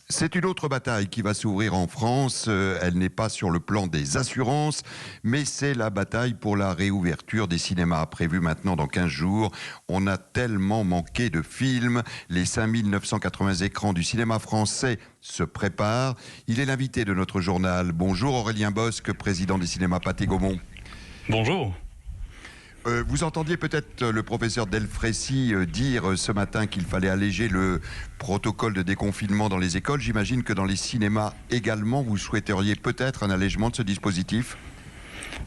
C'est une autre bataille qui va s'ouvrir en France. Elle n'est pas sur le plan des assurances, mais c'est la bataille pour la réouverture des cinémas, prévue maintenant dans 15 jours. On a tellement manqué de films. Les 5980 écrans du cinéma français se préparent. Il est l'invité de notre journal. Bonjour Aurélien Bosc, président des cinémas Pathé-Gaumont. Bonjour. Vous entendiez peut-être le professeur Delfraissy dire ce matin qu'il fallait alléger le protocole de déconfinement dans les écoles. J'imagine que dans les cinémas également, vous souhaiteriez peut-être un allègement de ce dispositif ?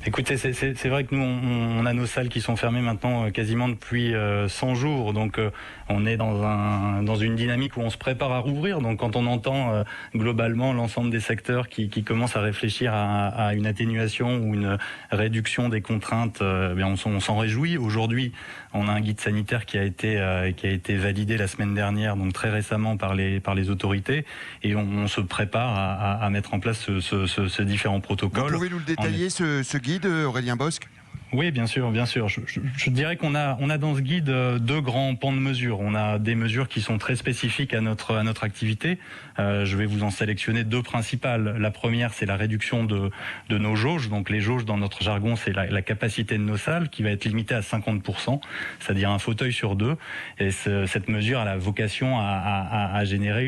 Écoutez, c'est vrai que nous, on a nos salles qui sont fermées maintenant quasiment depuis 100 jours. Donc, on est dans une dynamique où on se prépare à rouvrir. Donc, quand on entend globalement l'ensemble des secteurs qui commencent à réfléchir à une atténuation ou une réduction des contraintes, on s'en réjouit. Aujourd'hui, on a un guide sanitaire qui a été validé la semaine dernière, donc très récemment par les autorités. Et on se prépare à mettre en place ce différents protocoles. Vous pouvez nous le détailler, ce guide, Aurélien Bosc ? Oui, bien sûr. Je dirais qu'on a dans ce guide deux grands pans de mesures. On a des mesures qui sont très spécifiques à notre activité. Je vais vous en sélectionner deux principales. La première, c'est la réduction de nos jauges. Donc les jauges, dans notre jargon, c'est la capacité de nos salles qui va être limitée à 50%, c'est-à-dire un fauteuil sur deux. Et cette mesure a la vocation à générer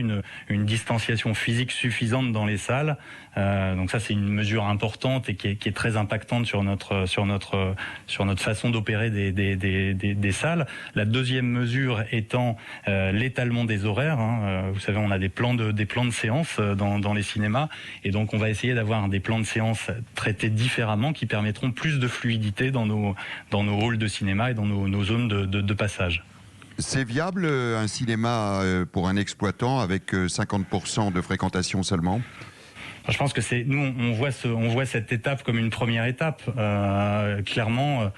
une distanciation physique suffisante dans les salles. Donc ça, c'est une mesure importante et qui est très impactante sur notre façon d'opérer des salles. La deuxième mesure étant l'étalement des horaires. Vous savez, on a des plans de séance dans les cinémas, et donc on va essayer d'avoir des plans de séance traités différemment qui permettront plus de fluidité dans nos halls de cinéma et dans nos zones de passage. C'est viable un cinéma pour un exploitant avec 50% de fréquentation seulement ? Je pense que nous on voit cette étape comme une première étape. Clairement,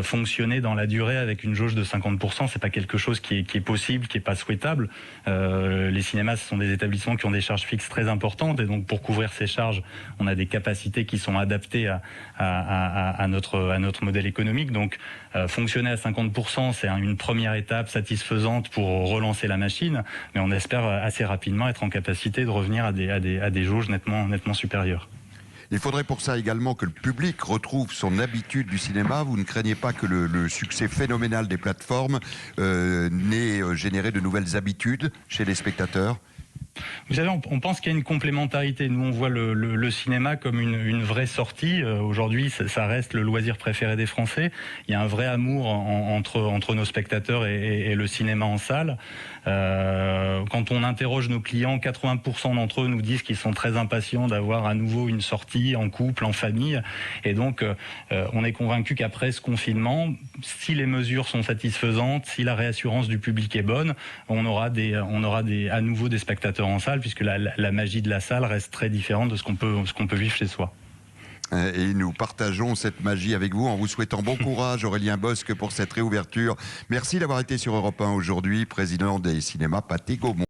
fonctionner dans la durée avec une jauge de 50%, c'est pas quelque chose qui est possible, qui est pas souhaitable. Les cinémas, ce sont des établissements qui ont des charges fixes très importantes, et donc pour couvrir ces charges, on a des capacités qui sont adaptées à notre modèle économique. Donc fonctionner à 50%, c'est une première étape satisfaisante pour relancer la machine, mais on espère assez rapidement être en capacité de revenir à des jauges nettement supérieures. Il faudrait pour ça également que le public retrouve son habitude du cinéma. Vous ne craignez pas que le succès phénoménal des plateformes n'ait généré de nouvelles habitudes chez les spectateurs ? Vous savez, on pense qu'il y a une complémentarité. Nous, on voit le cinéma comme une vraie sortie. Aujourd'hui, ça reste le loisir préféré des Français. Il y a un vrai amour entre nos spectateurs et le cinéma en salle. Quand on interroge nos clients, 80% d'entre eux nous disent qu'ils sont très impatients d'avoir à nouveau une sortie en couple, en famille. Et donc, on est convaincu qu'après ce confinement, si les mesures sont satisfaisantes, si la réassurance du public est bonne, on aura à nouveau des spectateurs en salle, puisque la magie de la salle reste très différente de ce qu'on peut vivre chez soi. Et nous partageons cette magie avec vous en vous souhaitant bon courage, Aurélien Bosc, pour cette réouverture. Merci d'avoir été sur Europe 1 aujourd'hui, président des cinémas Pathé-Gaumont.